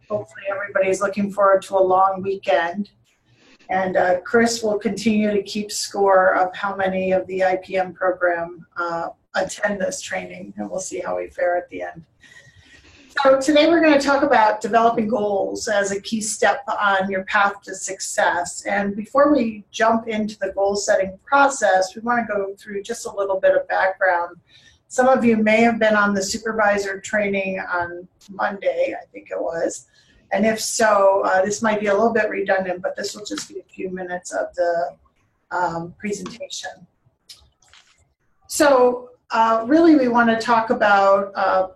Hopefully everybody's looking forward to a long weekend. And Chris will continue to keep score of how many of the IPM program attend this training, and we'll see how we fare at the end. So today we're going to talk about developing goals as a key step on your path to success. And before we jump into the goal setting process, we want to go through just a little bit of background. Some of you may have been on the supervisor training on Monday, I think it was. And if so, this might be a little bit redundant, but this will just be a few minutes of the presentation. So really we want to talk about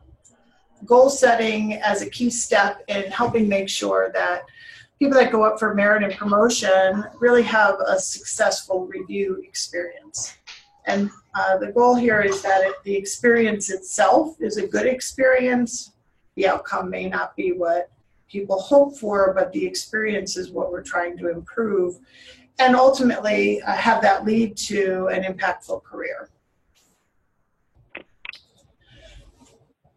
goal setting as a key step in helping make sure that people that go up for merit and promotion really have a successful review experience. And the goal here is that the experience itself is a good experience. The outcome may not be what people hope for, but the experience is what we're trying to improve, and ultimately have that lead to an impactful career.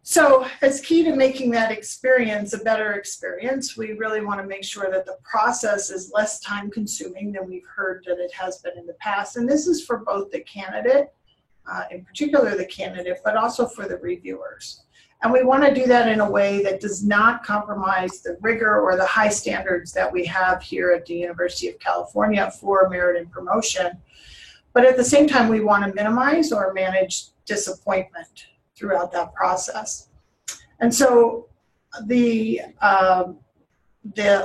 So as key to making that experience a better experience, we really want to make sure that the process is less time consuming than we've heard that it has been in the past. And this is for both the candidate, in particular the candidate, but also for the reviewers. And we want to do that in a way that does not compromise the rigor or the high standards that we have here at the University of California for merit and promotion. But at the same time, we want to minimize or manage disappointment throughout that process. And so the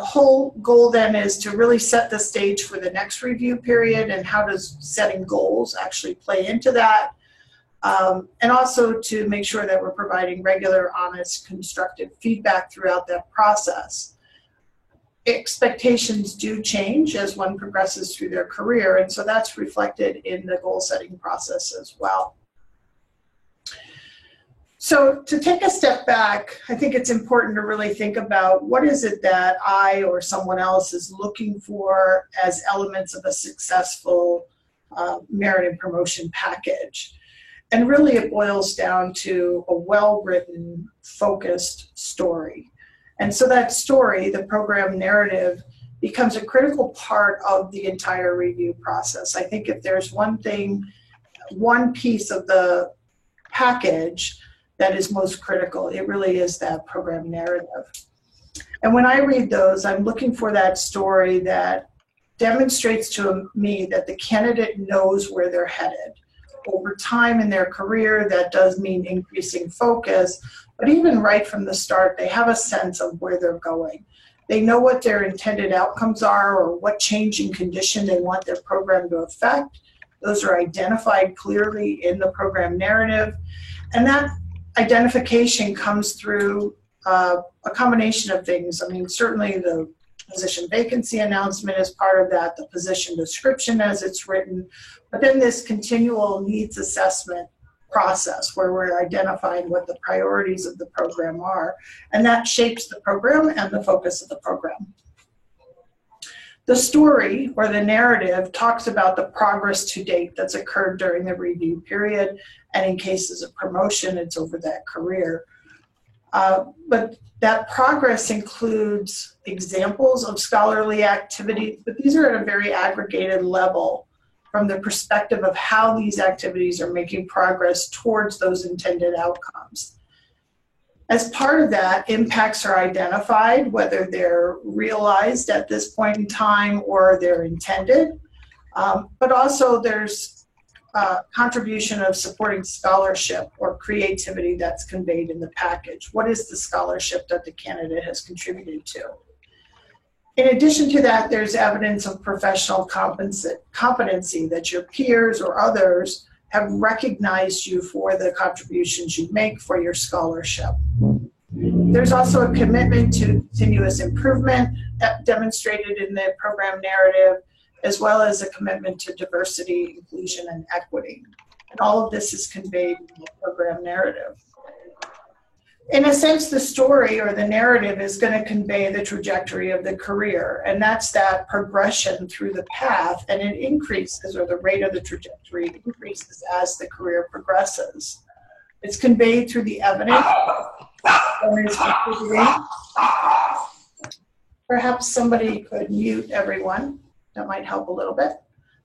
whole goal then is to really set the stage for the next review period, and how does setting goals actually play into that. And also to make sure that we're providing regular, honest, constructive feedback throughout that process. Expectations do change as one progresses through their career, and so that's reflected in the goal setting process as well. So to take a step back, I think it's important to really think about what is it that I or someone else is looking for as elements of a successful merit and promotion package. And really it boils down to a well-written, focused story. And so that story, the program narrative, becomes a critical part of the entire review process. I think if there's one thing, one piece of the package that is most critical, it really is that program narrative. And when I read those, I'm looking for that story that demonstrates to me that the candidate knows where they're headed. Over time in their career, that does mean increasing focus, but even right from the start, they have a sense of where they're going. They know what their intended outcomes are or what changing condition they want their program to affect. Those are identified clearly in the program narrative. And that identification comes through a combination of things. I mean, certainly the position vacancy announcement is part of that, the position description as it's written, but then this continual needs assessment process where we're identifying what the priorities of the program are, and that shapes the program and the focus of the program. The story or the narrative talks about the progress to date that's occurred during the review period, and in cases of promotion, it's over that career. But that progress includes examples of scholarly activity, but these are at a very aggregated level from the perspective of how these activities are making progress towards those intended outcomes. As part of that, impacts are identified, whether they're realized at this point in time or they're intended, but also there's contribution of supporting scholarship or creativity that's conveyed in the package. What is the scholarship that the candidate has contributed to? In addition to that, there's evidence of professional competency that your peers or others have recognized you for the contributions you make for your scholarship. There's also a commitment to continuous improvement demonstrated in the program narrative, as well as a commitment to diversity, inclusion, and equity. And all of this is conveyed in the program narrative. In a sense, the story or the narrative is going to convey the trajectory of the career, and that's that progression through the path, and it increases, or the rate of the trajectory increases as the career progresses. It's conveyed through the evidence that is contributing Perhaps somebody could mute everyone. That might help a little bit.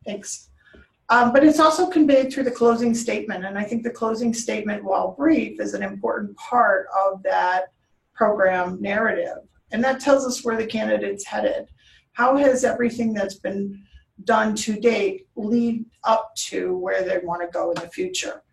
Thanks. But it's also conveyed through the closing statement. And I think the closing statement, while brief, is an important part of that program narrative. And that tells us where the candidate's headed. How has everything that's been done to date lead up to where they want to go in the future?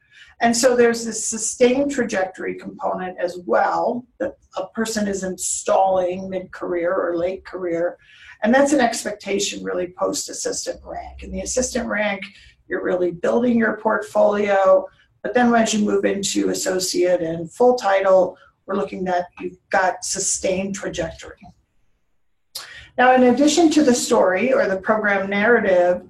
And so there's this sustained trajectory component as well, that a person isn't stalling mid-career or late career. And that's an expectation really post-assistant rank. In the assistant rank, you're really building your portfolio, but then as you move into associate and full title, we're looking at you've got sustained trajectory. Now, in addition to the story or the program narrative,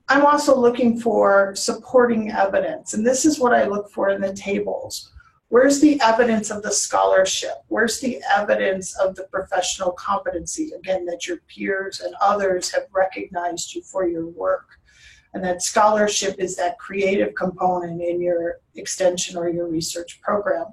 I'm also looking for supporting evidence. And this is what I look for in the tables. Where's the evidence of the scholarship? Where's the evidence of the professional competency? Again, that your peers and others have recognized you for your work. And that scholarship is that creative component in your extension or your research program.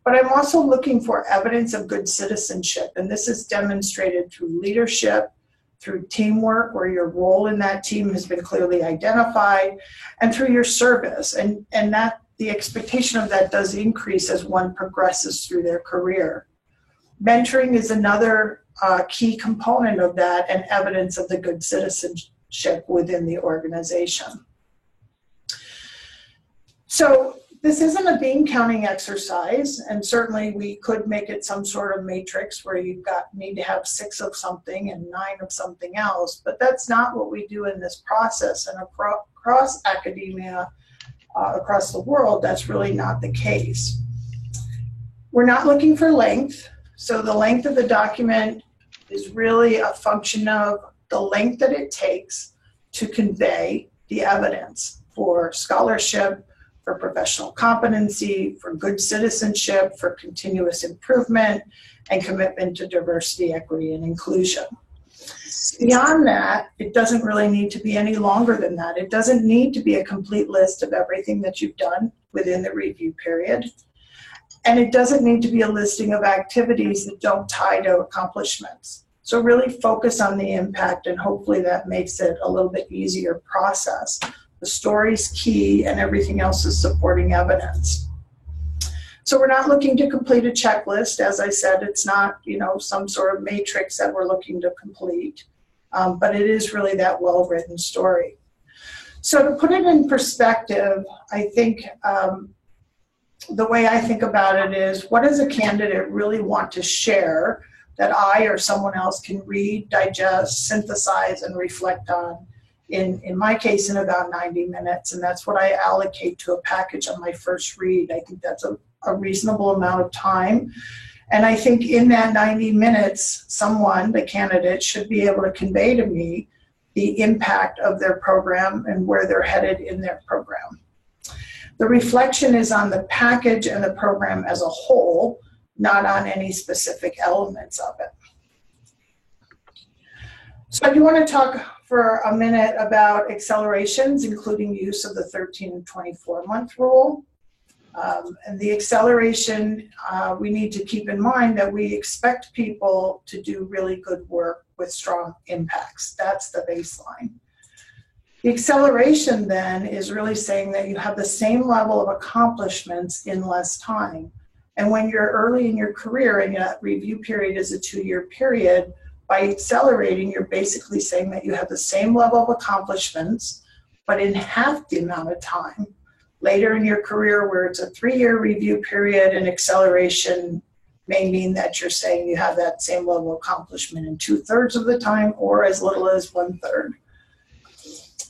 But I'm also looking for evidence of good citizenship. And this is demonstrated through leadership, through teamwork, where your role in that team has been clearly identified, and through your service. And that the expectation of that does increase as one progresses through their career. Mentoring is another key component of that, and evidence of the good citizenship within the organization. So this isn't a bean counting exercise, and certainly we could make it some sort of matrix where you've need to have 6 of something and 9 of something else, but that's not what we do in this process. And across academia, across the world, that's really not the case. We're not looking for length, so the length of the document is really a function of the length that it takes to convey the evidence for scholarship, for professional competency, for good citizenship, for continuous improvement, and commitment to diversity, equity, and inclusion. Beyond that, it doesn't really need to be any longer than that. It doesn't need to be a complete list of everything that you've done within the review period. And it doesn't need to be a listing of activities that don't tie to accomplishments. So really focus on the impact, and hopefully that makes it a little bit easier process. The story's key, and everything else is supporting evidence. So we're not looking to complete a checklist. As I said, it's not, some sort of matrix that we're looking to complete, but it is really that well-written story. So to put it in perspective, I think the way I think about it is, what does a candidate really want to share that I or someone else can read, digest, synthesize, and reflect on? In my case, in about 90 minutes, and that's what I allocate to a package on my first read. I think that's a reasonable amount of time. And I think in that 90 minutes, the candidate, should be able to convey to me the impact of their program and where they're headed in their program. The reflection is on the package and the program as a whole, not on any specific elements of it. So I do want to talk for a minute about accelerations, including use of the 13 and 24-month rule. And the acceleration, we need to keep in mind that we expect people to do really good work with strong impacts. That's the baseline. The acceleration then is really saying that you have the same level of accomplishments in less time. And when you're early in your career and that review period is a 2-year period, by accelerating, you're basically saying that you have the same level of accomplishments, but in half the amount of time. Later in your career, where it's a 3-year review period, and acceleration may mean that you're saying you have that same level of accomplishment in 2/3 of the time, or as little as 1/3.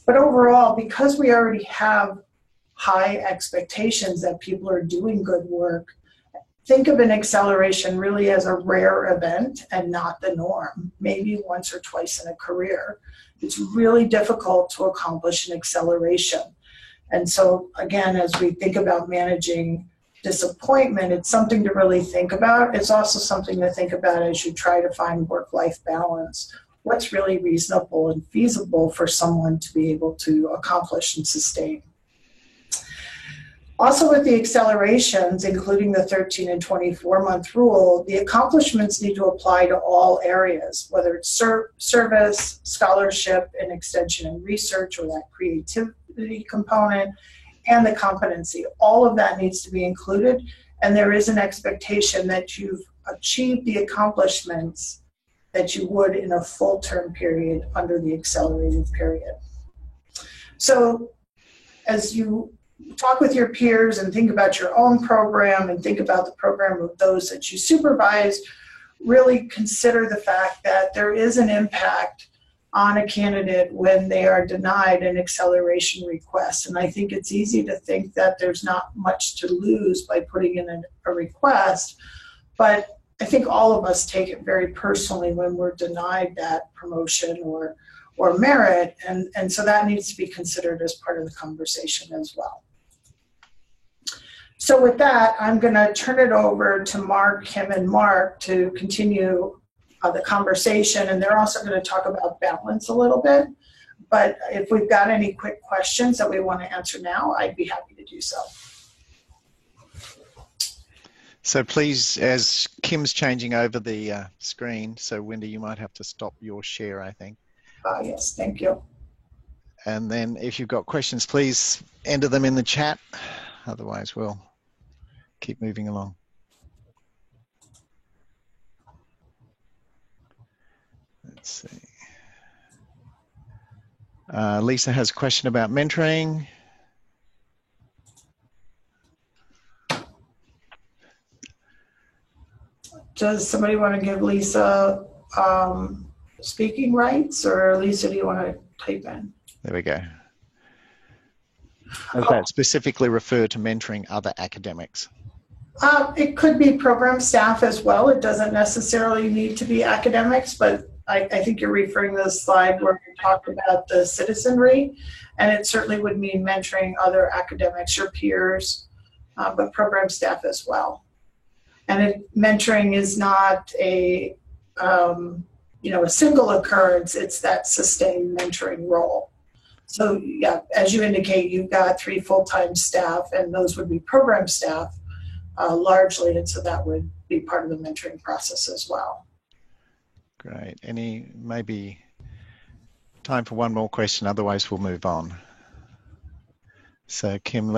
But overall, because we already have high expectations that people are doing good work, think of an acceleration really as a rare event and not the norm, maybe once or twice in a career. It's really difficult to accomplish an acceleration. And so again, as we think about managing disappointment, it's something to really think about. It's also something to think about as you try to find work-life balance. What's really reasonable and feasible for someone to be able to accomplish and sustain? Also with the accelerations, including the 13 and 24-month rule, the accomplishments need to apply to all areas, whether it's service, scholarship, and extension and research, or that creativity component, and the competency. All of that needs to be included, and there is an expectation that you've achieved the accomplishments that you would in a full term period under the accelerated period. So as you talk with your peers and think about your own program and think about the program of those that you supervise, really consider the fact that there is an impact on a candidate when they are denied an acceleration request. And I think it's easy to think that there's not much to lose by putting in a request, but I think all of us take it very personally when we're denied that promotion or merit, and so that needs to be considered as part of the conversation as well. So with that, I'm going to turn it over to Mark, Kim, and Mark to continue the conversation, and they're also going to talk about balance a little bit. But if we've got any quick questions that we want to answer now, I'd be happy to do so. So please, as Kim's changing over the screen, so Wendy, you might have to stop your share, I think. Yes, thank you. And then if you've got questions, please enter them in the chat. Otherwise, we'll keep moving along. Let's see. Lisa has a question about mentoring. Does somebody want to give Lisa speaking rights, or Lisa, do you want to type in? There we go. Does that specifically refer to mentoring other academics? It could be program staff as well. It doesn't necessarily need to be academics, but I think you're referring to the slide where we talked about the citizenry, and it certainly would mean mentoring other academics, your peers, but program staff as well. And mentoring is not a a single occurrence. It's that sustained mentoring role. So yeah, as you indicate, you've got 3 full-time staff, and those would be program staff largely, and so that would be part of the mentoring process as well. Great. Maybe time for one more question, otherwise we'll move on. So Kim,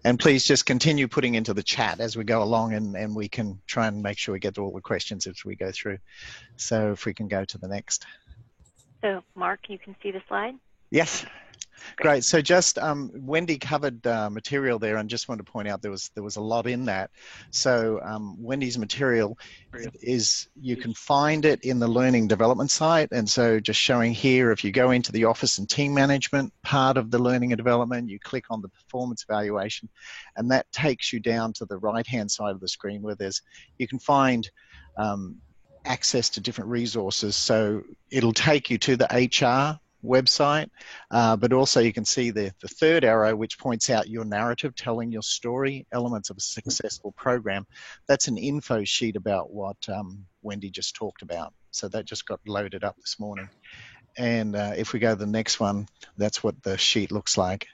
and please just continue putting into the chat as we go along, and we can try and make sure we get to all the questions as we go through. So if we can go to the next. So Mark, you can see the slide? Yes. Great. So just Wendy covered material there, and just wanted to point out there was a lot in that. So Wendy's material is, you can find it in the learning development site, and so just showing here, if you go into the office and team management part of the learning and development, you click on the performance evaluation, and that takes you down to the right hand side of the screen where you can find access to different resources. So it'll take you to the HR website, but also you can see the third arrow, which points out your narrative, telling your story, elements of a successful program. That's an info sheet about what Wendy just talked about. So that just got loaded up this morning. And if we go to the next one, that's what the sheet looks like.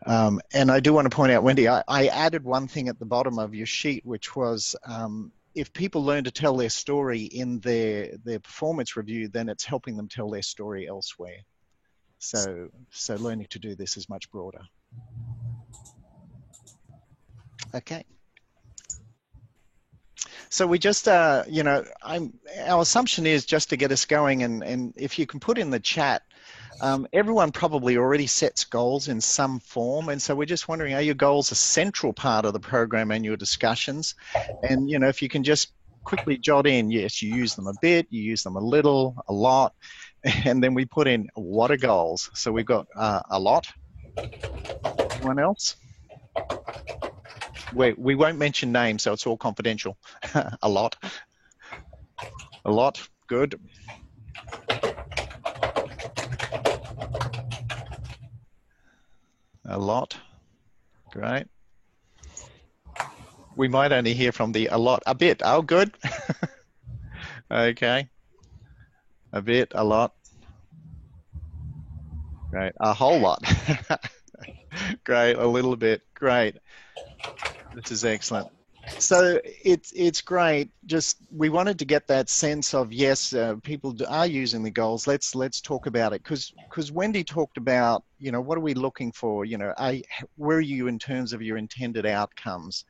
And I do want to point out, Wendy, I added one thing at the bottom of your sheet, which was if people learn to tell their story in their performance review, then it's helping them tell their story elsewhere. So learning to do this is much broader. Okay. So we just, our assumption is just to get us going, and if you can put in the chat, everyone probably already sets goals in some form, and so we're just wondering, are your goals a central part of the program and your discussions? And if you can just quickly jot in, yes, you use them a bit, you use them a little, a lot, and then we put in what are goals. So we've got a lot. Anyone else? We won't mention names, so it's all confidential. A lot. A lot. Good. A lot. Great. We might only hear from the a lot. A bit. Oh, good. Okay. A bit. A lot. Great. A whole lot. Great, a little bit. Great. This is excellent. So it's great. Just we wanted to get that sense of yes, people are using the goals. Let's talk about it because Wendy talked about what are we looking for? Where are you in terms of your intended outcomes?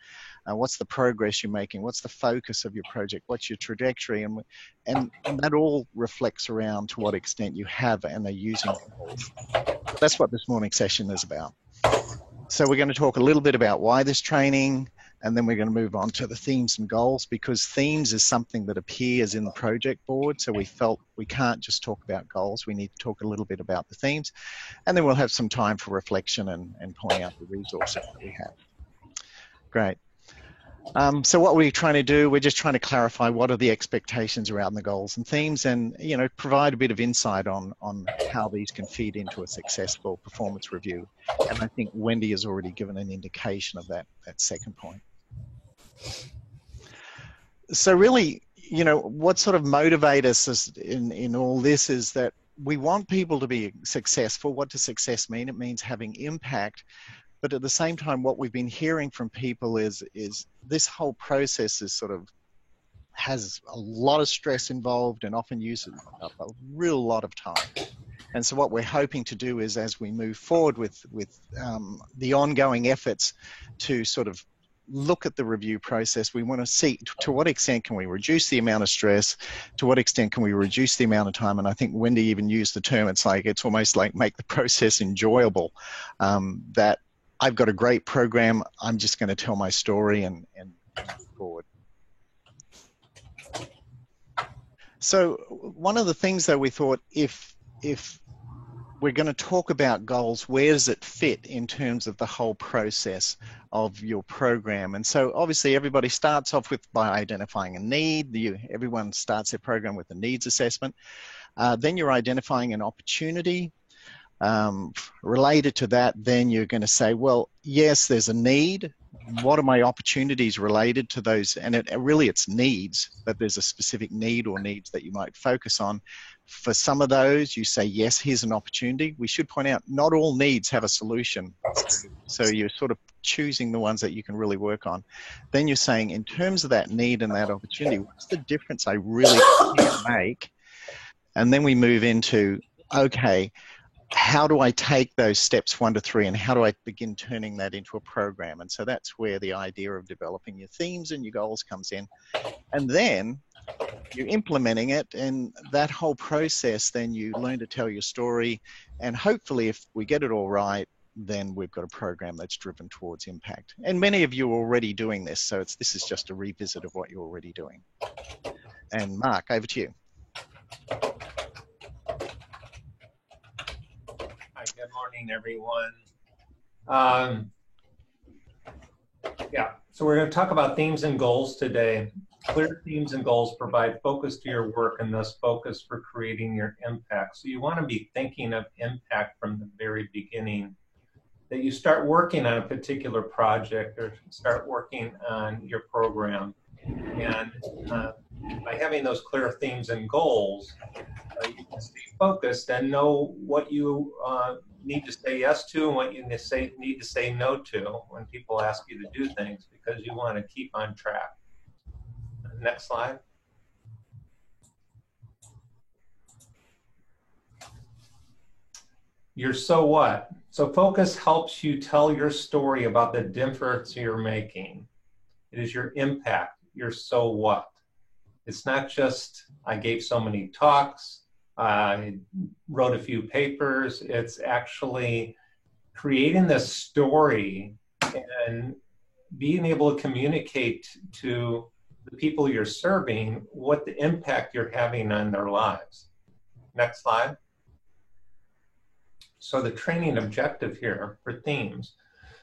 What's the progress you're making? What's the focus of your project? What's your trajectory? And that all reflects around to what extent you have and are using goals. That's what this morning's session is about. So we're going to talk a little bit about why this training, and then we're going to move on to the themes and goals, because themes is something that appears in the project board. So we felt we can't just talk about goals. We need to talk a little bit about the themes, and then we'll have some time for reflection and pointing out the resources that we have. Great. So what we're trying to do, we're just trying to clarify what are the expectations around the goals and themes, and provide a bit of insight on how these can feed into a successful performance review. And I think Wendy has already given an indication of that second point. So really, what sort of motivates us in all this is that we want people to be successful. What does success mean? It means having impact. But at the same time, what we've been hearing from people is this whole process has a lot of stress involved and often uses a real lot of time. And so what we're hoping to do is, as we move forward with the ongoing efforts to sort of look at the review process, we want to see to what extent can we reduce the amount of stress, to what extent can we reduce the amount of time. And I think Wendy even used the term, it's almost like make the process enjoyable, that I've got a great program, I'm just going to tell my story and move forward. So one of the things that we thought, if we're going to talk about goals, where does it fit in terms of the whole process of your program? And so obviously everybody starts off by identifying a need. Everyone starts their program with a needs assessment. Then you're identifying an opportunity. Related to that, then you're going to say, well, yes, there's a need. What are my opportunities related to those? And it's needs, but there's a specific need or needs that you might focus on. For some of those, you say, yes, here's an opportunity. We should point out, not all needs have a solution. So you're sort of choosing the ones that you can really work on. Then you're saying, in terms of that need and that opportunity, what's the difference I really can make? And then we move into, okay, how do I take those steps 1 to 3 and how do I begin turning that into a program? And so that's where the idea of developing your themes and your goals comes in. And then you're implementing it, and that whole process, then you learn to tell your story. And hopefully if we get it all right, then we've got a program that's driven towards impact. And many of you are already doing this, so this is just a revisit of what you're already doing. And Mark, over to you. Hi, good morning, everyone. Yeah, so we're going to talk about themes and goals today. Clear themes and goals provide focus to your work and thus focus for creating your impact. So you want to be thinking of impact from the very beginning, that you start working on a particular project or start working on your program. And by having those clear themes and goals, you can stay focused and know what you need to say yes to and what you need to say no to when people ask you to do things, because you want to keep on track. Next slide. Your so what? So focus helps you tell your story about the difference you're making. It is your impact, your so what. It's not just, I gave so many talks, I wrote a few papers. It's actually creating this story and being able to communicate to the people you're serving what the impact you're having on their lives. Next slide. So the training objective here for themes.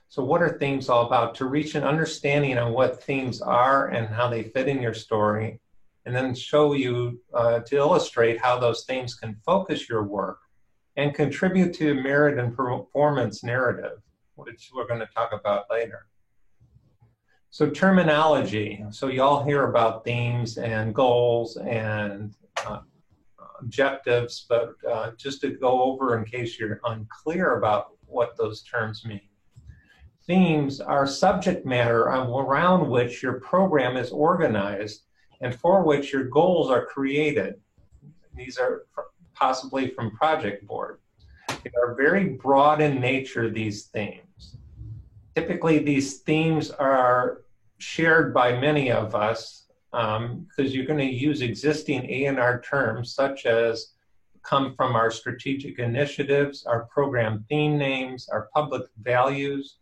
So what are themes all about? To reach an understanding on what themes are and how they fit in your story, and then show you to illustrate how those themes can focus your work and contribute to merit and performance narrative, which we're going to talk about later. So terminology. So you all hear about themes and goals and objectives, but just to go over in case you're unclear about what those terms mean. themes are subject matter around which your program is organized and for which your goals are created. These are possibly from Project Board. They are very broad in nature, these themes. Typically, these themes are shared by many of us because you're going to use existing A&R terms such as come from our strategic initiatives, our program theme names, our public values,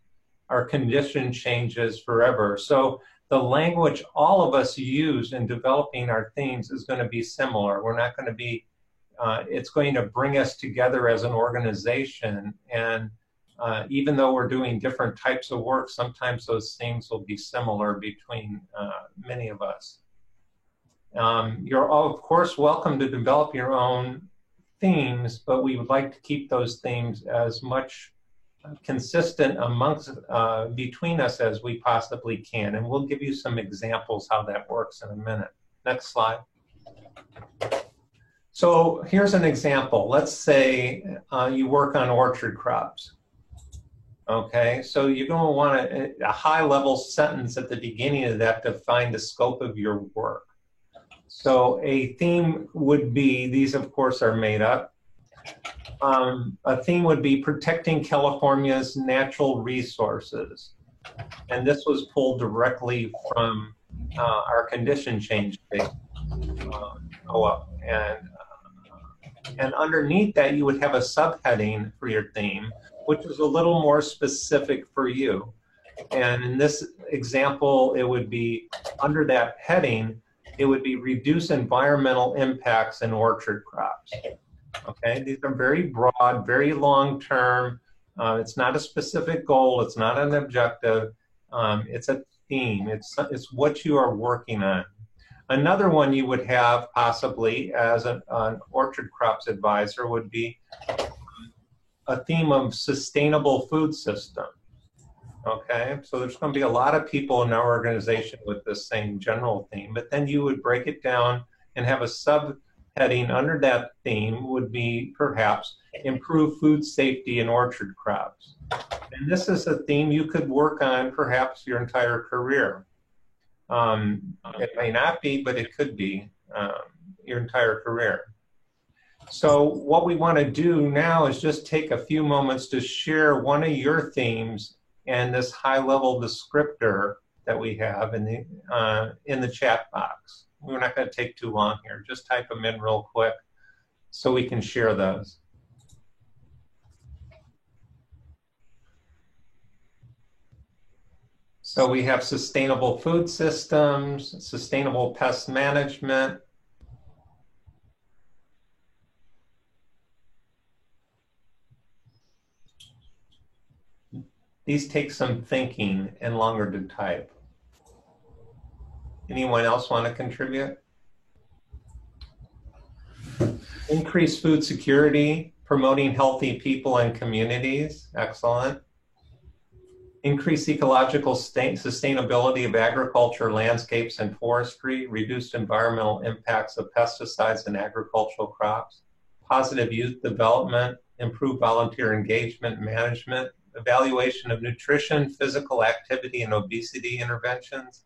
our condition changes forever. So the language all of us use in developing our themes is going to be similar. We're not going to be, it's going to bring us together as an organization. And even though we're doing different types of work, sometimes those themes will be similar between many of us. You're all, of course, welcome to develop your own themes, but we would like to keep those themes as much consistent amongst between us as we possibly can, and we'll give you some examples how that works in a minute. Next slide. So here's an example. Let's say you work on orchard crops. Okay, so you're going to want a high-level sentence at the beginning of that to define the scope of your work. So a theme would be, these of course are made up. A theme would be protecting California's natural resources. And this was pulled directly from our condition change phase. And underneath that, you would have a subheading for your theme, which is a little more specific for you. And in this example, it would be under that heading, it would be reduce environmental impacts in orchard crops. Okay, these are very broad, very long-term. It's not a specific goal. It's not an objective. It's a theme. It's what you are working on. Another one you would have possibly as an orchard crops advisor would be a theme of sustainable food system. Okay, so there's going to be a lot of people in our organization with this same general theme, but then you would break it down and have a subheading under that theme would be perhaps improve food safety in orchard crops. And this is a theme you could work on perhaps your entire career. It may not be, but it could be your entire career. So what we want to do now is just take a few moments to share one of your themes and this high-level descriptor that we have in the chat box. We're not going to take too long here. Just type them in real quick so we can share those. So we have sustainable food systems, sustainable pest management, these take some thinking and longer to type. Anyone else want to contribute? Increase food security, promoting healthy people and communities. Excellent. Increase ecological sustainability of agriculture, landscapes, and forestry. Reduce environmental impacts of pesticides and agricultural crops. Positive youth development. Improve volunteer engagement and management. Evaluation of nutrition, physical activity, and obesity interventions.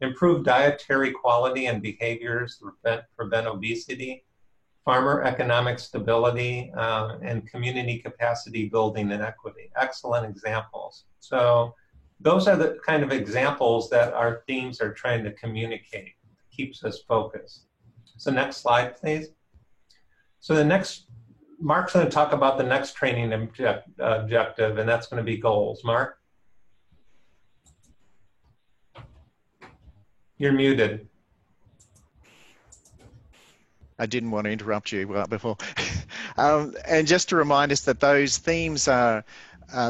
Improve dietary quality and behaviors to prevent obesity. Farmer economic stability and community capacity building and equity. Excellent examples. So those are the kind of examples that our themes are trying to communicate. Keeps us focused. So next slide, please. So the next, Mark's going to talk about the next training objective, and that's going to be goals. Mark? You're muted. I didn't want to interrupt you before. And just to remind us that those themes are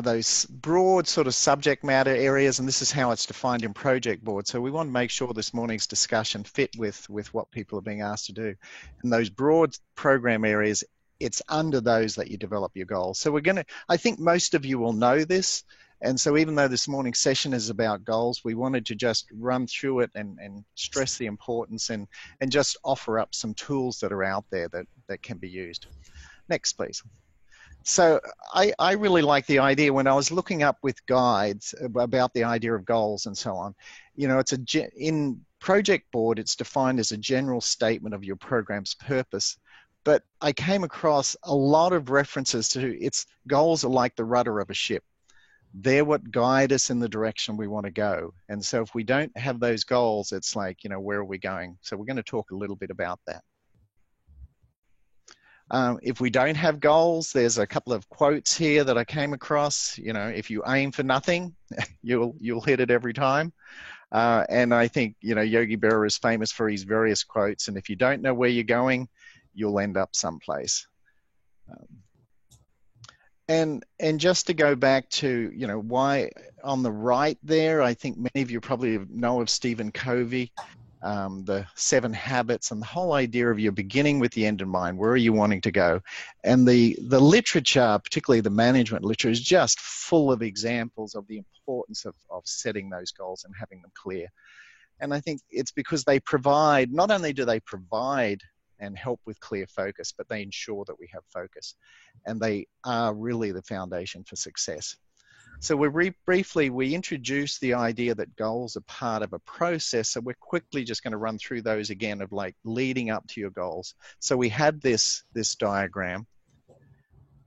those broad sort of subject matter areas, and this is how it's defined in Project Board. So we want to make sure this morning's discussion fit with what people are being asked to do. And those broad program areas, it's under those that you develop your goals. So we're going to, I think most of you will know this. And so even though this morning's session is about goals, we wanted to just run through it and stress the importance and just offer up some tools that are out there that can be used. Next, please. So I really like the idea. When I was looking up with guides about the idea of goals and so on, you know, in Project Board, it's defined as a general statement of your program's purpose. But I came across a lot of references to its goals are like the rudder of a ship. They're what guide us in the direction we want to go. And so if we don't have those goals, it's like, you know, where are we going? So we're going to talk a little bit about that. If we don't have goals, there's a couple of quotes here that I came across. You know, if you aim for nothing, you'll hit it every time. And I think, you know, Yogi Berra is famous for his various quotes. And if you don't know where you're going, you'll end up someplace. And just to go back to, you know, why on the right there, I think many of you probably know of Stephen Covey, the 7 habits, and the whole idea of you're beginning with the end in mind. Where are you wanting to go? And the literature, particularly the management literature, is just full of examples of the importance of setting those goals and having them clear. And I think it's because they provide, not only do they provide and help with clear focus, but they ensure that we have focus. And they are really the foundation for success. So we introduced the idea that goals are part of a process. So we're quickly just going to run through those again of like leading up to your goals. So we had this diagram,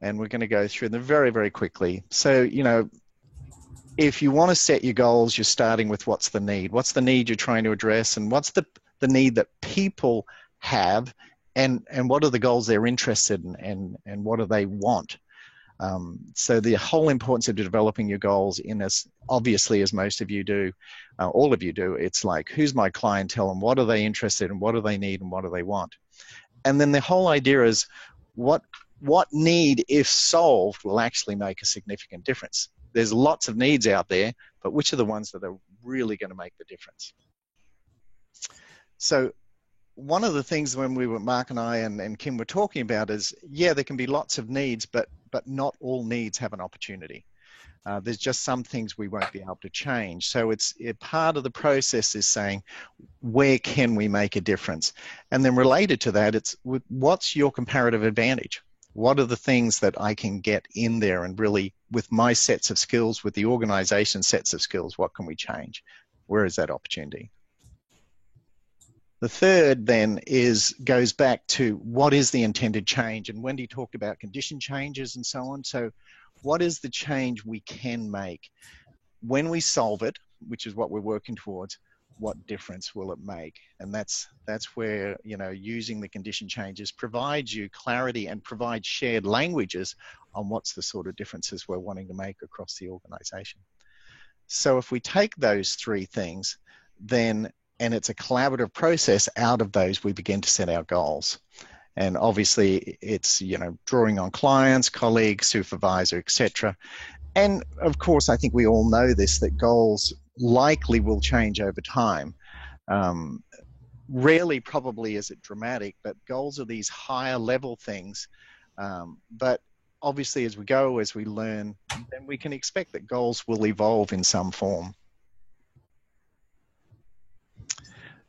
and we're going to go through them very, very quickly. So, you know, if you want to set your goals, you're starting with what's the need? What's the need you're trying to address? And what's the need that people have, and what are the goals they're interested in, and what do they want? So the whole importance of developing your goals in as obviously as most of you do, all of you do, it's like, who's my clientele and what are they interested in, what do they need and what do they want? And then the whole idea is what need, if solved, will actually make a significant difference. There's lots of needs out there, but which are the ones that are really going to make the difference? So one of the things when Mark and I and Kim were talking about is, yeah, there can be lots of needs, but not all needs have an opportunity. There's just some things we won't be able to change. So part of the process is saying, where can we make a difference? And then related to that, it's what's your comparative advantage? What are the things that I can get in there and really, with my sets of skills, with the organization sets of skills, what can we change? Where is that opportunity? The third then goes back to what is the intended change? And Wendy talked about condition changes and so on. So what is the change we can make? When we solve it, which is what we're working towards, what difference will it make? And that's where, you know, using the condition changes provides you clarity and provides shared languages on what's the sort of differences we're wanting to make across the organization. So if we take those 3 things, then, and it's a collaborative process, out of those we begin to set our goals. And obviously it's, you know, drawing on clients, colleagues, supervisor, etc. And of course, I think we all know this, that goals likely will change over time. Rarely probably is it dramatic, but goals are these higher level things. But obviously as we go, as we learn, then we can expect that goals will evolve in some form.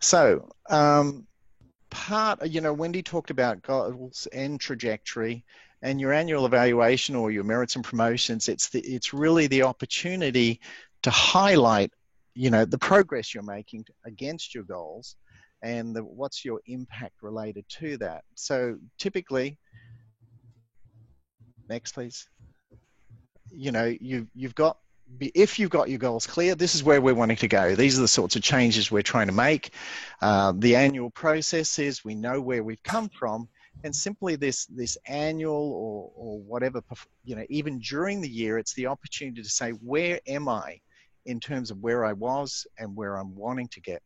So, you know, Wendy talked about goals and trajectory, and your annual evaluation or your merits and promotions. It's really the opportunity to highlight, you know, the progress you're making against your goals, and what's your impact related to that. So typically, next please. You know, if you've got your goals clear, this is where we're wanting to go. These are the sorts of changes we're trying to make. The annual process is we know where we've come from, and simply this annual or whatever, you know, even during the year, it's the opportunity to say, where am I in terms of where I was and where I'm wanting to get?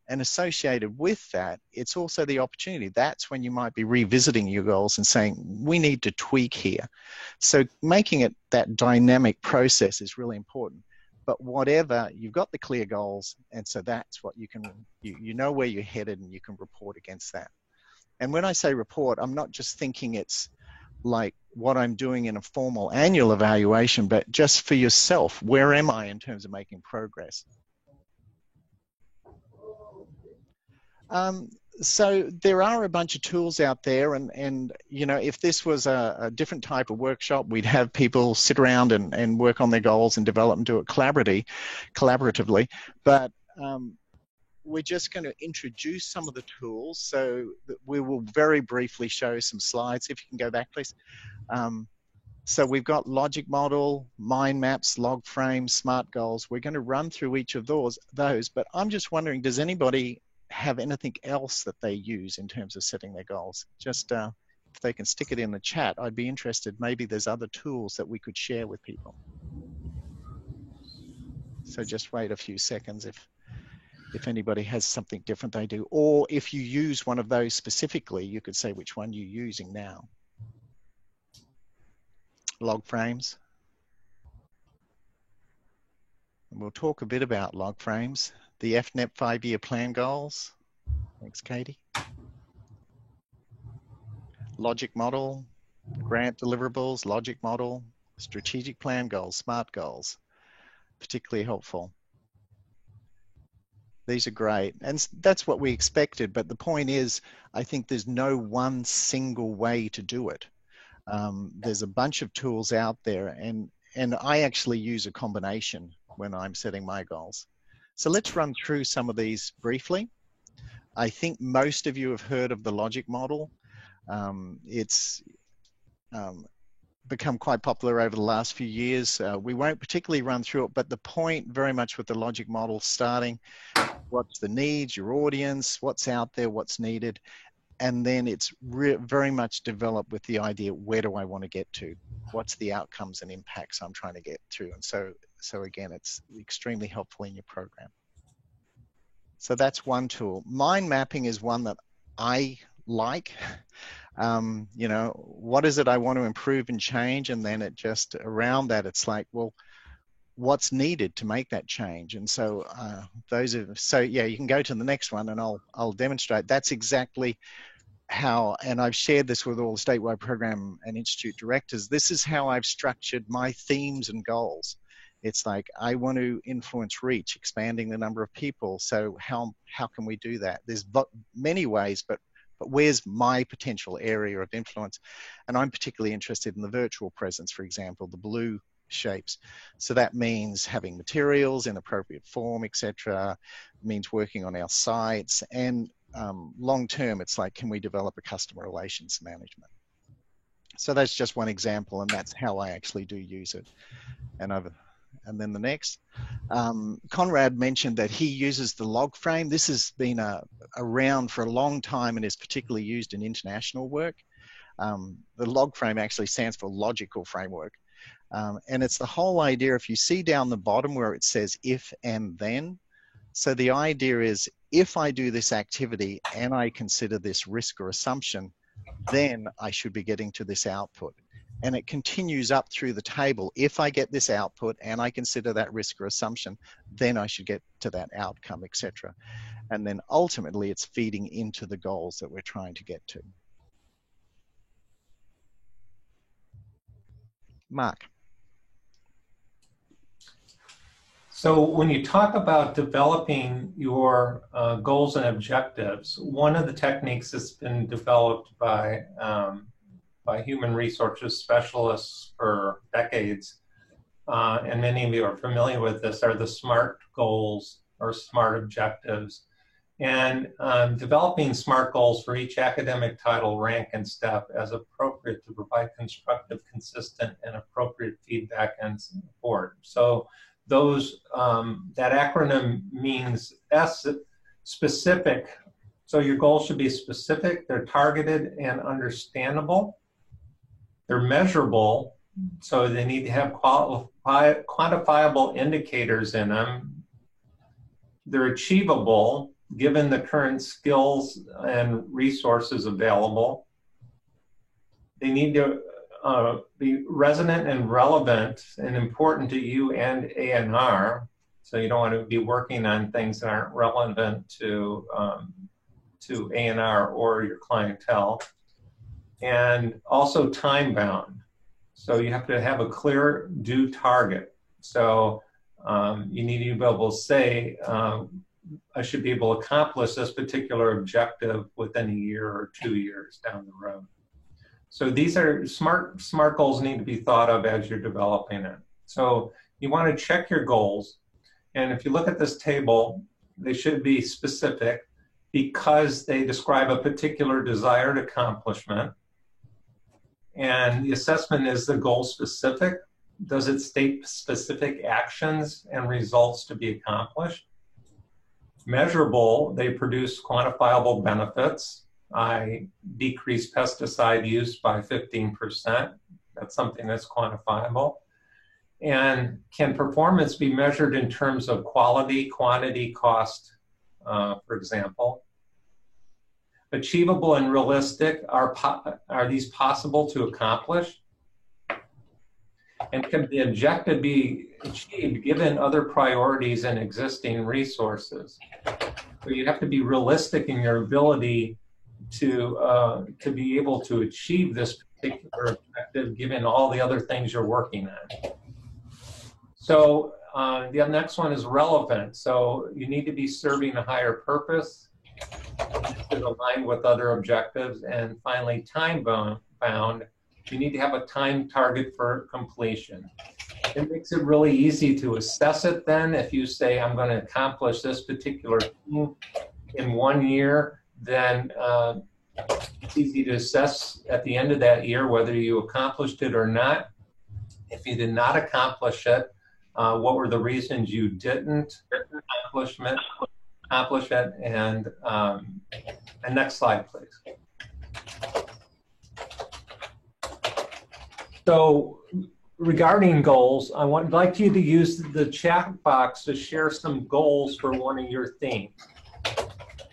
And associated with that, it's also the opportunity. That's when you might be revisiting your goals and saying, we need to tweak here. So making it that dynamic process is really important. But whatever, you've got the clear goals, and so that's what you know where you're headed, and you can report against that. And when I say report, I'm not just thinking it's like what I'm doing in a formal annual evaluation, but just for yourself, where am I in terms of making progress? So there are a bunch of tools out there, and you know, if this was a different type of workshop, we'd have people sit around and work on their goals and develop and do it collaboratively. But we're just going to introduce some of the tools, so that we will very briefly show some slides. If you can go back, please. So we've got logic model, mind maps, log frames, SMART goals. We're going to run through each of those, but I'm just wondering, does anybody have anything else that they use in terms of setting their goals? Just if they can stick it in the chat, I'd be interested. Maybe there's other tools that we could share with people. So just wait a few seconds if anybody has something different they do, or if you use one of those specifically, you could say which one you're using now. Log frames. And we'll talk a bit about log frames. The FNEP 5-year plan goals. Thanks, Katie. Logic model, grant deliverables, logic model, strategic plan goals, SMART goals. Particularly helpful. These are great, and that's what we expected, but the point is, I think there's no one single way to do it. There's a bunch of tools out there, and I actually use a combination when I'm setting my goals. So let's run through some of these briefly. I think most of you have heard of the logic model. It's become quite popular over the last few years. We won't particularly run through it, but the point very much with the logic model starting, what's the needs, your audience, what's out there, what's needed, and then it's very much developed with the idea, where do I want to get to? What's the outcomes and impacts I'm trying to get to? And so again, it's extremely helpful in your program. So that's one tool. Mind mapping is one that I like. You know, what is it I want to improve and change? And then it just around that, it's like, well, what's needed to make that change? And so yeah, you can go to the next one and I'll demonstrate. That's exactly how, and I've shared this with all the statewide program and institute directors, this is how I've structured my themes and goals. It's like, I want to influence reach, expanding the number of people. So how can we do that? There's many ways, but where's my potential area of influence? And I'm particularly interested in the virtual presence, for example, the blue shapes. So that means having materials in appropriate form, etc. It means working on our sites, and long term, it's like, can we develop a customer relations management? So that's just one example, and that's how I actually do use it. And then the next, Conrad mentioned that he uses the log frame. This has been around for a long time and is particularly used in international work. The log frame actually stands for logical framework. And it's the whole idea, if you see down the bottom where it says if and then, so the idea is, if I do this activity and I consider this risk or assumption, then I should be getting to this output. And it continues up through the table. If I get this output and I consider that risk or assumption, then I should get to that outcome, etc. And then ultimately it's feeding into the goals that we're trying to get to. Mark. So when you talk about developing your goals and objectives, one of the techniques that's been developed by human resources specialists for decades, and many of you are familiar with this, are the SMART goals or SMART objectives. And developing SMART goals for each academic title, rank, and step as appropriate to provide constructive, consistent, and appropriate feedback and support. So those, that acronym means S, specific. So your goals should be specific, they're targeted and understandable. They're measurable, so they need to have quantifiable indicators in them. They're achievable, given the current skills and resources available. They need to be resonant and relevant and important to you and ANR. So you don't want to be working on things that aren't relevant to ANR or your clientele. And also time bound. So you have to have a clear due target. So you need to be able to say, I should be able to accomplish this particular objective within a year or 2 years down the road. So these are smart goals need to be thought of as you're developing it. So you want to check your goals. And if you look at this table, they should be specific because they describe a particular desired accomplishment. And the assessment, is the goal specific? Does it state specific actions and results to be accomplished? Measurable, they produce quantifiable benefits. I decrease pesticide use by 15%. That's something that's quantifiable. And can performance be measured in terms of quality, quantity, cost, for example? Achievable and realistic, are these possible to accomplish? And can the objective be achieved given other priorities and existing resources? So you have to be realistic in your ability to be able to achieve this particular objective given all the other things you're working on. So the next one is relevant. So you need to be serving a higher purpose to align with other objectives. And finally, time bound. You need to have a time target for completion. It makes it really easy to assess it then. If you say, I'm going to accomplish this particular thing in 1 year, then it's easy to assess at the end of that year whether you accomplished it or not. If you did not accomplish it, what were the reasons you didn't accomplish it? And next slide, please. So regarding goals, I would like you to use the chat box to share some goals for one of your themes.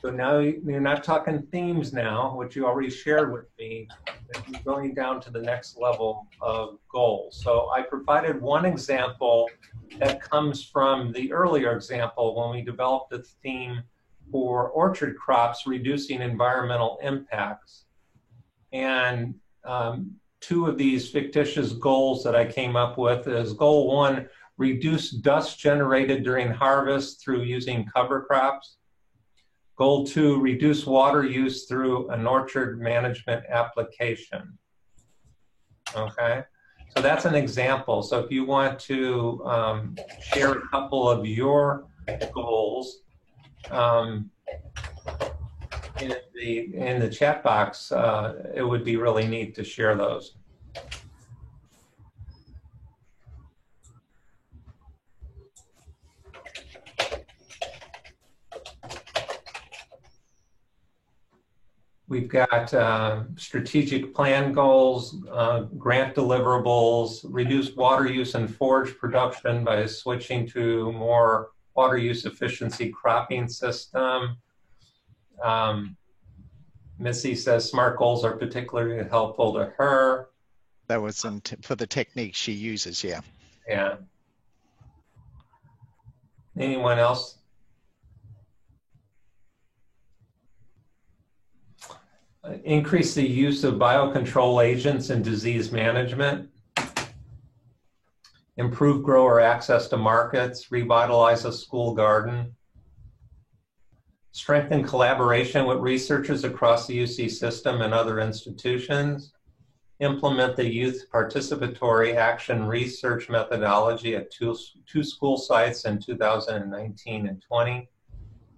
So now you're not talking themes now, which you already shared with me, but you're going down to the next level of goals. So I provided one example that comes from the earlier example when we developed a theme for orchard crops reducing environmental impacts. And two of these fictitious goals that I came up with is goal 1, reduce dust generated during harvest through using cover crops. Goal 2, reduce water use through an orchard management application. Okay, so that's an example. So if you want to share a couple of your goals in the chat box, it would be really neat to share those. We've got strategic plan goals, grant deliverables, reduce water use and forage production by switching to more water use efficiency cropping system. Missy says SMART goals are particularly helpful to her. That was for the technique she uses, yeah. Yeah. Anyone else? Increase the use of biocontrol agents in disease management. Improve grower access to markets. Revitalize a school garden. Strengthen collaboration with researchers across the UC system and other institutions. Implement the youth participatory action research methodology at two school sites in 2019 and 20.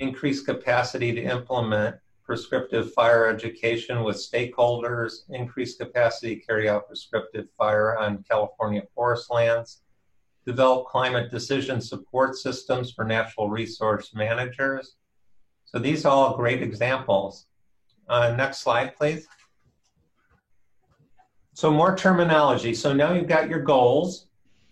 Increase capacity to implement prescriptive fire education with stakeholders. Increase capacity to carry out prescriptive fire on California forest lands. Develop climate decision support systems for natural resource managers. So these are all great examples. Next slide, please. So more terminology. So now you've got your goals.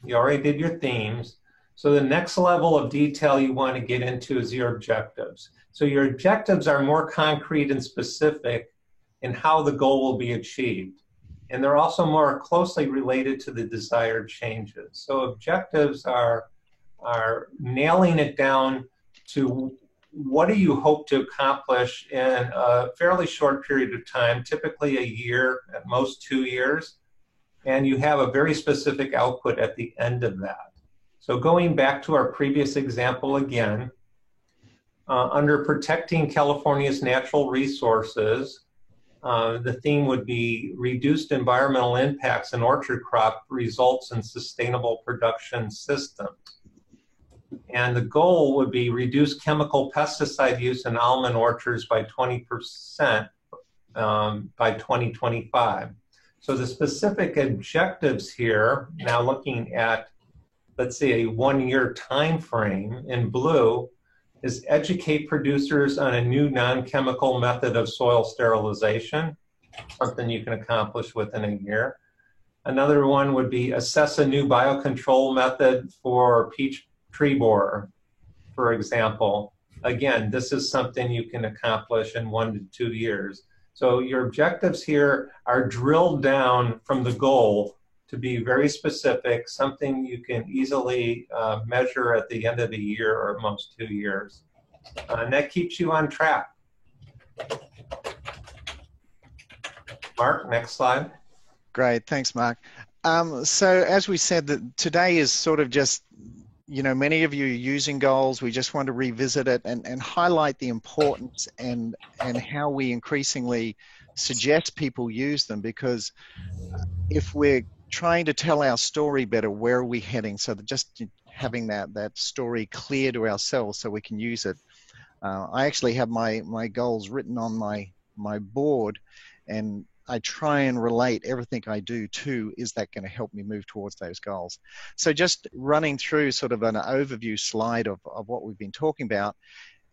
You already did your themes. So the next level of detail you want to get into is your objectives. So your objectives are more concrete and specific in how the goal will be achieved. And they're also more closely related to the desired changes. So objectives are nailing it down to what do you hope to accomplish in a fairly short period of time, typically a year, at most 2 years, and you have a very specific output at the end of that. So going back to our previous example again, Under protecting California's natural resources, the theme would be reduced environmental impacts in orchard crop results in sustainable production systems. And the goal would be reduce chemical pesticide use in almond orchards by 20% by 2025. So the specific objectives here, now looking at, let's say, a 1-year time frame in blue, is educate producers on a new non-chemical method of soil sterilization, something you can accomplish within a year. Another one would be assess a new biocontrol method for peach tree borer, for example. Again, this is something you can accomplish in 1 to 2 years. So your objectives here are drilled down from the goal to be very specific, something you can easily measure at the end of the year or most 2 years. And that keeps you on track. Mark, next slide. Great, thanks, Mark. So as we said, that today is sort of just, you know, many of you are using goals. We just want to revisit it and highlight the importance and how we increasingly suggest people use them, because if we're trying to tell our story better, where are we heading? So that just having that story clear to ourselves so we can use it. I actually have my goals written on my board, and I try and relate everything I do to, is that going to help me move towards those goals? So just running through sort of an overview slide of what we've been talking about,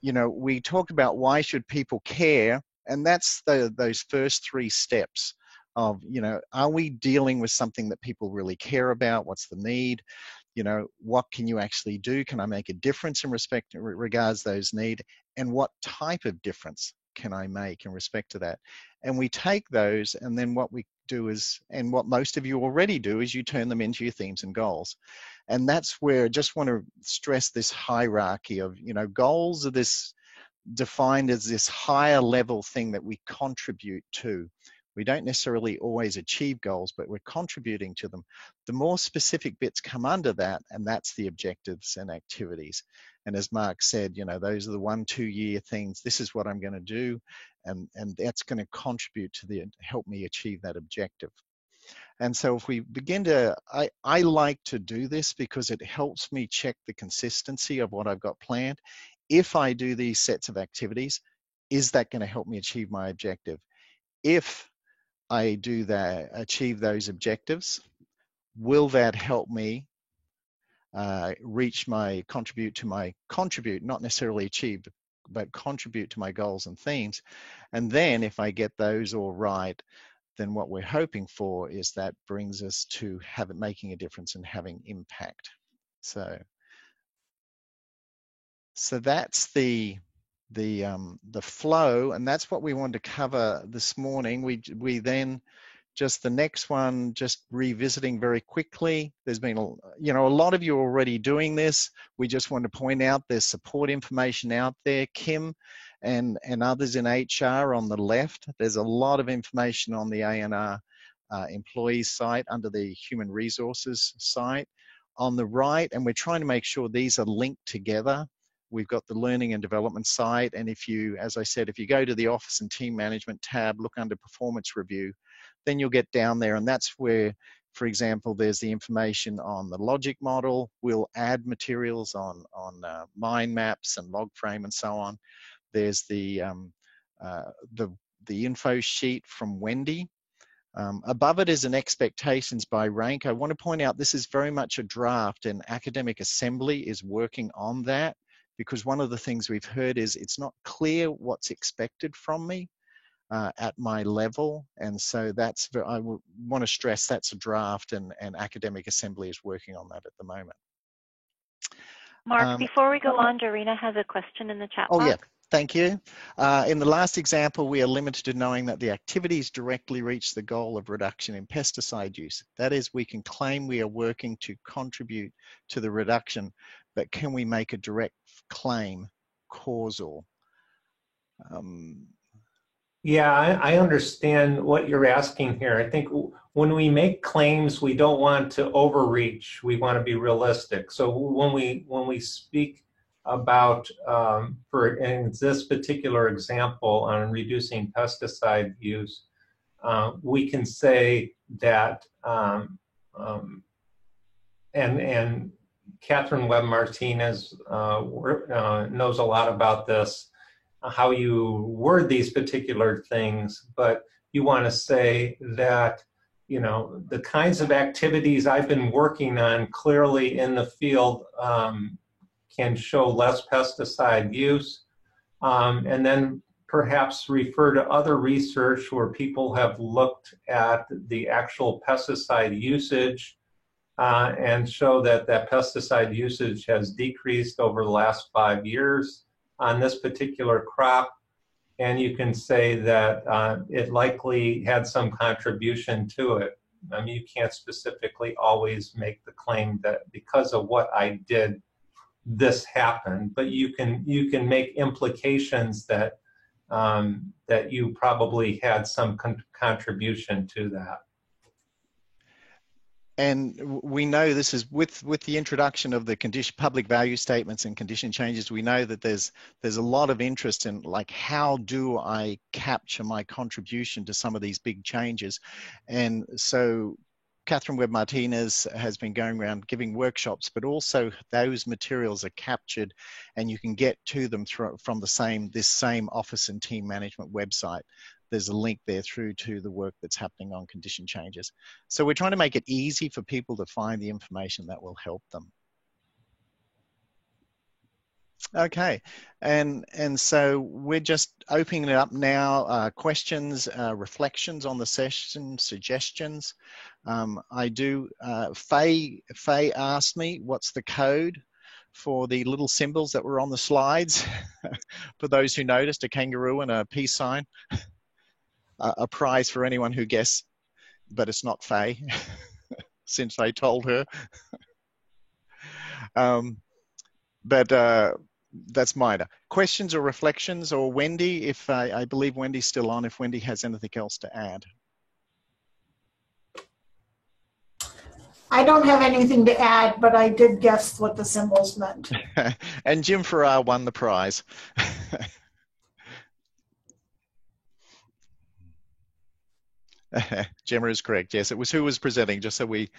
you know, we talked about why should people care, and that's those first 3 steps of, you know, are we dealing with something that people really care about? What's the need? You know, what can you actually do? Can I make a difference in regards those need? And what type of difference can I make in respect to that? And we take those, and then what we do is, and what most of you already do, is you turn them into your themes and goals. And that's where I just want to stress this hierarchy of, you know, goals are this defined as this higher level thing that we contribute to. We don't necessarily always achieve goals, but we're contributing to them. The more specific bits come under that, and that's the objectives and activities. And as Mark said, you know, those are the 1-2 year things. This is what I'm going to do, and that's going to contribute to help me achieve that objective. And so if we begin to, I like to do this because it helps me check the consistency of what I've got planned. If I do these sets of activities, is that going to help me achieve my objective? If I do that, achieve those objectives, will that help me reach my contribute, not necessarily achieve, but contribute to my goals and themes? And then if I get those all right, then what we're hoping for is that brings us to making a difference and having impact. So that's the flow, and that's what we wanted to cover this morning. We then just the next one, just revisiting very quickly. There's been a lot of you already doing this. We just want to point out there's support information out there. Kim and others in HR on the left. There's a lot of information on the ANR employees site under the human resources site. On the right, and we're trying to make sure these are linked together. We've got the learning and development site, and if you, as I said, if you go to the office and team management tab, look under performance review, then you'll get down there, and that's where, for example, there's the information on the logic model. We'll add materials on mind maps and log frame and so on. There's the info sheet from Wendy. Above it is an expectations by rank. I want to point out this is very much a draft, and Academic Assembly is working on that, because one of the things we've heard is it's not clear what's expected from me at my level. And so I want to stress that's a draft, and Academic Assembly is working on that at the moment. Mark, before we go on, Dorina has a question in the chat box. Oh, yeah. Thank you. In the last example, we are limited to knowing that the activities directly reach the goal of reduction in pesticide use. That is, we can claim we are working to contribute to the reduction, but can we make a direct claim causal? Yeah, I understand what you're asking here. I think when we make claims, we don't want to overreach. We want to be realistic. So when we speak about, in this particular example on reducing pesticide use, we can say that, and Catherine Webb Martinez knows a lot about this, how you word these particular things, but you want to say that, you know, the kinds of activities I've been working on clearly in the field can show less pesticide use, and then perhaps refer to other research where people have looked at the actual pesticide usage and show that that pesticide usage has decreased over the last 5 years on this particular crop. And you can say that it likely had some contribution to it. I mean, you can't specifically always make the claim that because of what I did, this happened, but you can make implications that that you probably had some contribution to that. And we know this is with the introduction of the public value statements and condition changes, we know that there's a lot of interest in, like, how do I capture my contribution to some of these big changes? And so Catherine Webb Martinez has been going around giving workshops, but also those materials are captured and you can get to them from this same office and team management website. There's a link there through to the work that's happening on condition changes. So we're trying to make it easy for people to find the information that will help them. Okay, and so we're just opening it up now. Questions, reflections on the session, suggestions. Faye asked me what's the code for the little symbols that were on the slides. For those who noticed, a kangaroo and a peace sign. A prize for anyone who guessed, but it's not Faye, since I told her. That's mine. Questions or reflections, or Wendy, if I believe Wendy's still on, if Wendy has anything else to add. I don't have anything to add, but I did guess what the symbols meant. And Jim Farrar won the prize. Gemma is correct. Yes, it was who was presenting. Just so we,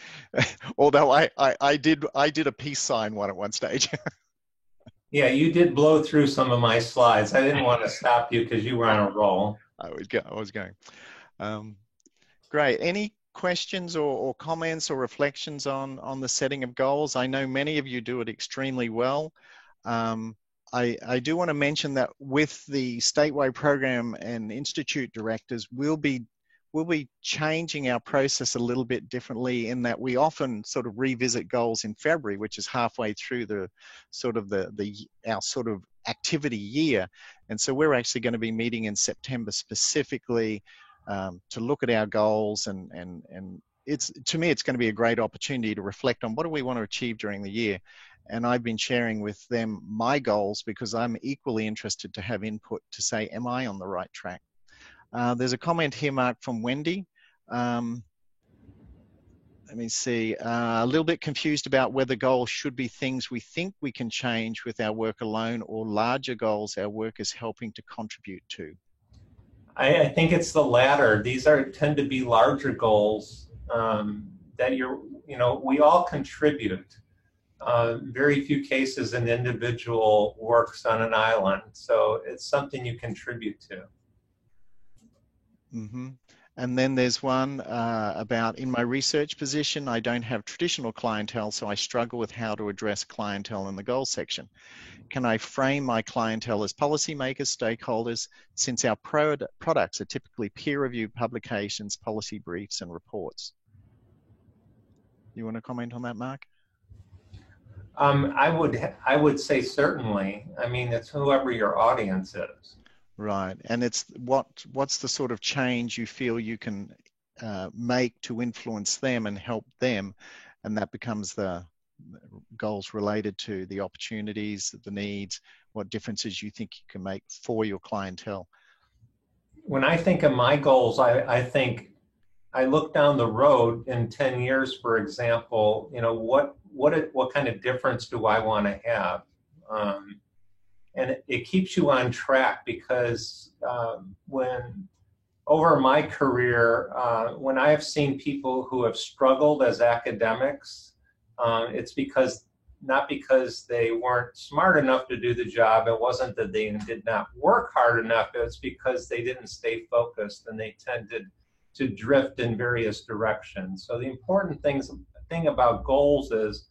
although I did a peace sign one at one stage. Yeah, you did blow through some of my slides. I didn't want to stop you because you were on a roll. I was going. Great. Any questions or comments or reflections on the setting of goals? I know many of you do it extremely well. I do want to mention that with the statewide program and institute directors, we'll be changing our process a little bit differently, in that we often sort of revisit goals in February, which is halfway through our sort of activity year. And so we're actually going to be meeting in September specifically to look at our goals, and to me it's going to be a great opportunity to reflect on what do we want to achieve during the year. And I've been sharing with them my goals because I'm equally interested to have input to say, am I on the right track? There's a comment here, Mark, from Wendy. Let me see. A little bit confused about whether goals should be things we think we can change with our work alone, or larger goals our work is helping to contribute to. I think it's the latter. These tend to be larger goals that we all contribute. Very few cases an individual works on an island, so it's something you contribute to. Mm-hmm. And then there's one about, in my research position, I don't have traditional clientele, so I struggle with how to address clientele in the goals section. Can I frame my clientele as policymakers, stakeholders, since our products are typically peer-reviewed publications, policy briefs, and reports? You want to comment on that, Mark? I would say certainly. I mean, it's whoever your audience is. Right, and it's what's the sort of change you feel you can make to influence them and help them, and that becomes the goals related to the opportunities, the needs, what differences you think you can make for your clientele. When I think of my goals, I think I look down the road in 10 years, for example, what kind of difference do I want to have? And it keeps you on track because when over my career, when I have seen people who have struggled as academics, it's not because they weren't smart enough to do the job. It wasn't that they did not work hard enough. It's because they didn't stay focused and they tended to drift in various directions. So the important thing about goals is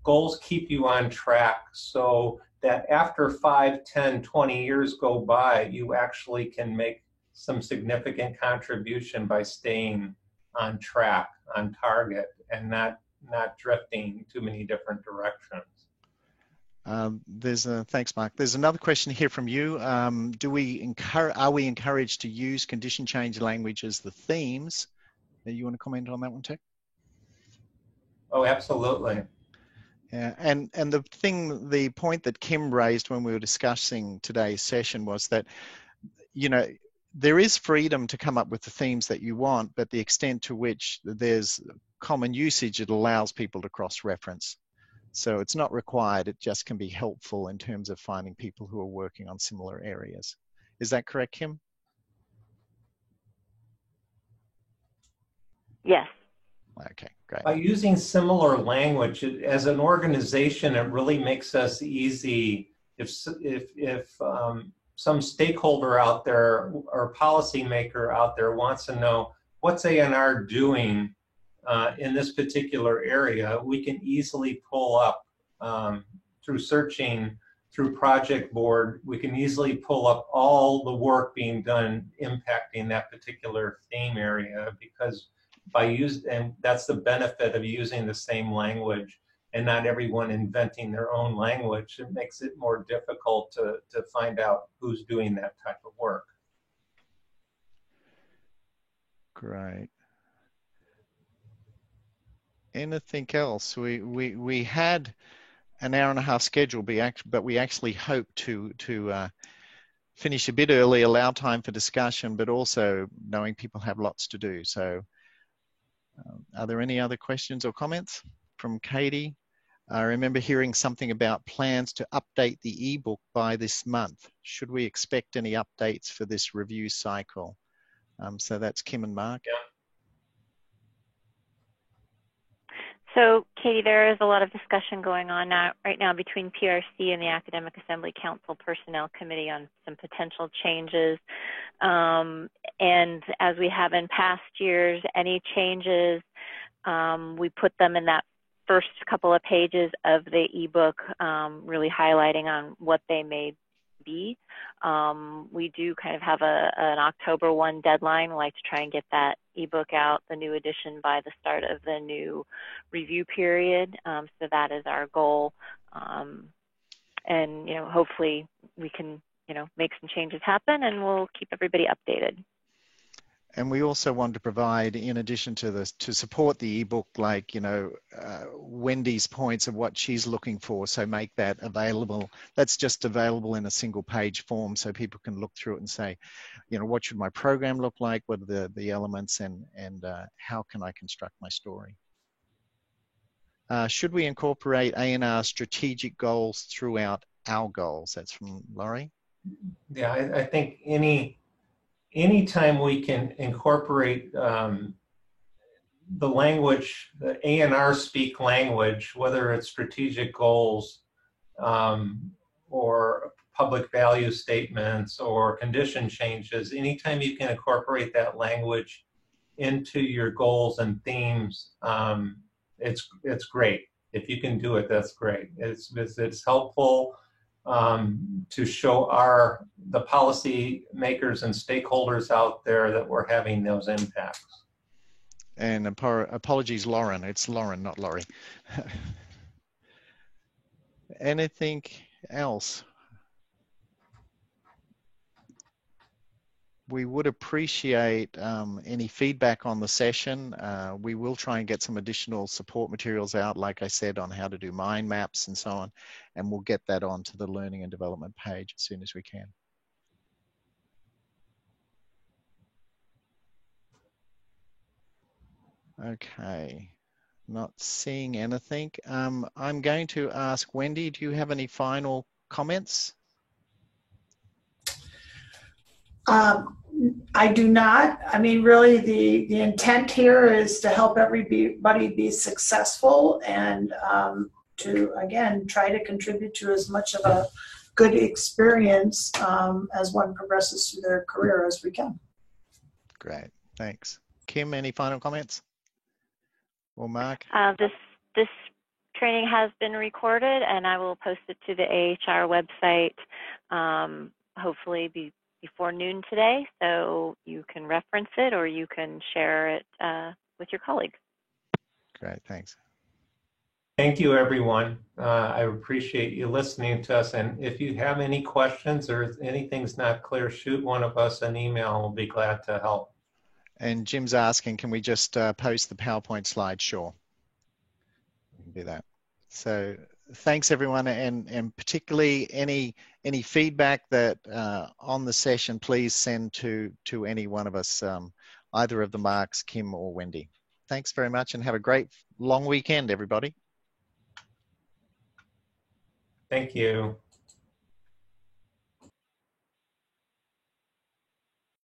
goals keep you on track so that after 5, 10, 20 years go by, you actually can make some significant contribution by staying on track, on target, and not drifting too many different directions. Thanks, Mark. There's another question here from you. Are we encouraged to use condition change language as the themes? You want to comment on that one, Tech? Oh, absolutely. Yeah, and the point that Kim raised when we were discussing today's session was that, you know, there is freedom to come up with the themes that you want, but the extent to which there's common usage, it allows people to cross-reference. So it's not required, it just can be helpful in terms of finding people who are working on similar areas. Is that correct, Kim? Yes. Okay, great. By using similar language, as an organization, it really makes us easy. If some stakeholder out there or policymaker out there wants to know what's ANR doing in this particular area, we can easily pull up through searching through Project Board. We can easily pull up all the work being done impacting that particular theme area, because and that's the benefit of using the same language and not everyone inventing their own language. It makes it more difficult to find out who's doing that type of work. Great. Anything else? We had an hour and a half schedule, but we actually hope to finish a bit early, allow time for discussion, but also knowing people have lots to do. So are there any other questions or comments from Katie? I remember hearing something about plans to update the ebook by this month. Should we expect any updates for this review cycle? So that's Kim and Mark. Yeah. So, Katie, there is a lot of discussion going on right now between PRC and the Academic Assembly Council Personnel Committee on some potential changes. And as we have in past years, any changes, we put them in that first couple of pages of the ebook, really highlighting on what they may be. We do kind of have an October 1 deadline. We like to try and get that ebook out, the new edition, by the start of the new review period. So that is our goal. And, you know, hopefully we can, you know, make some changes happen, and we'll keep everybody updated. And we also want to provide, in addition to this, to support the ebook, like, you know, Wendy's points of what she's looking for. So make that available. That's just available in a single page form, so people can look through it and say, you know, what should my program look like? What are the elements, and how can I construct my story? Should we incorporate ANR strategic goals throughout our goals? That's from Laurie. Yeah, I think anytime we can incorporate the language, the ANR speak language, whether it's strategic goals or public value statements or condition changes, anytime you can incorporate that language into your goals and themes, it's great. If you can do it, that's great. It's helpful to show the policy makers and stakeholders out there that we're having those impacts. And apologies, Lauren. It's Lauren, not Laurie. Anything else? We would appreciate any feedback on the session. We will try and get some additional support materials out, like I said, on how to do mind maps and so on, and we'll get that onto the learning and development page as soon as we can. Okay, not seeing anything. I'm going to ask Wendy, do you have any final comments? I do not. I mean, really, the intent here is to help everybody be successful and to, again, try to contribute to as much of a good experience as one progresses through their career as we can. Great, thanks. Kim, any final comments? Or Mark? This training has been recorded, and I will post it to the AHR website hopefully before noon today, so you can reference it or you can share it with your colleagues. Great, thanks. Thank you, everyone. I appreciate you listening to us. And if you have any questions or if anything's not clear, shoot one of us an email and we'll be glad to help. And Jim's asking, can we just post the PowerPoint slide? Sure, we can do that. So thanks everyone, and particularly any feedback that on the session, please send to any one of us, either of the Marks, Kim or Wendy. Thanks very much, and have a great long weekend, everybody. Thank you.